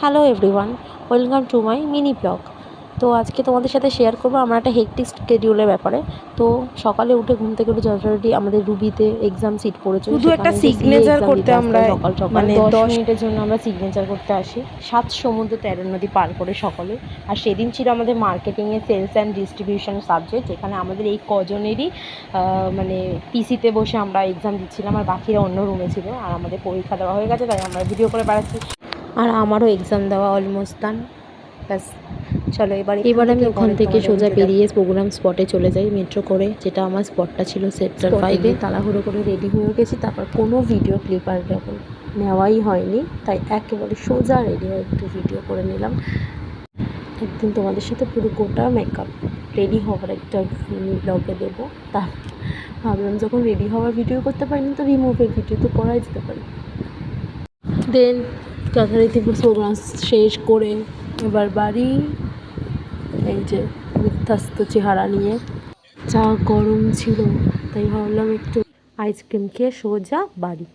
Hello everyone, welcome to my mini blog. তো আজকে তোমাদের সাথে শেয়ার করবো আমরা একটা হেক্টিক স্কেডিউলের ব্যাপারে। তো সকালে উঠে ঘুম থেকে উঠে যথারীতি আমাদের রুবিতে এক্সাম সিট পড়েছিল, শুধু একটা সেখানে যে সিএ সিগনেচার এক্সাম করতে দিতে আসতে আমরা হয় সকাল সকাল মানে 10 মিনিটের জন্য আমরা সিগনেচার করতে আসি 7 সমুদ্র 13 নদী পার করে সকলে। আর সেদিন ছিল আমাদের মার্কেটিংয়ে সেলস অ্যান্ড ডিস্ট্রিবিউশন সাবজেক্ট, যেখানে আমাদের এই কজনেরই মানে পিসিতে বসে আমরা এক্সাম দিচ্ছিলাম, আর বাকিরা অন্য রুমে ছিল। আর আমাদের পরীক্ষা দেওয়া হয়ে গেছে, তাই আমরা ভিডিও করে বেড়াচ্ছি। আর আমারও এক্সাম দেওয়া অলমোস্ট ডান। ব্যাস, চলো এবার আমি ওখান থেকে সোজা বেরিয়ে প্রোগ্রাম স্পটে চলে যাই মেট্রো করে, যেটা আমার স্পটটা ছিল সেক্টর 5-এ। তাড়াহুড়ো করে রেডি হয়ে গেছি, তারপর কোনো ভিডিও ক্লিপ আর যখন নেওয়াই হয়নি, তাই একেবারে সোজা রেডি হয়ে একটু ভিডিও করে নিলাম। একদিন তোমাদের সাথে পুরো গোটা মেকআপ রেডি হওয়ার একটা মিনি ব্লগে দেবো। তা ভাবলাম যখন রেডি হওয়ার ভিডিও করতে পারিনি, তো রিমুভের ভিডিও তো করাই যেতে পারে। দেন যথারীতি প্রোগ্রাম শেষ করে এবার বাড়ি। এই যে বিধ্বস্ত চেহারা নিয়ে, যা গরম ছিল, তাই ভাবলাম একটু আইসক্রিম খেয়ে সোজা বাড়ি।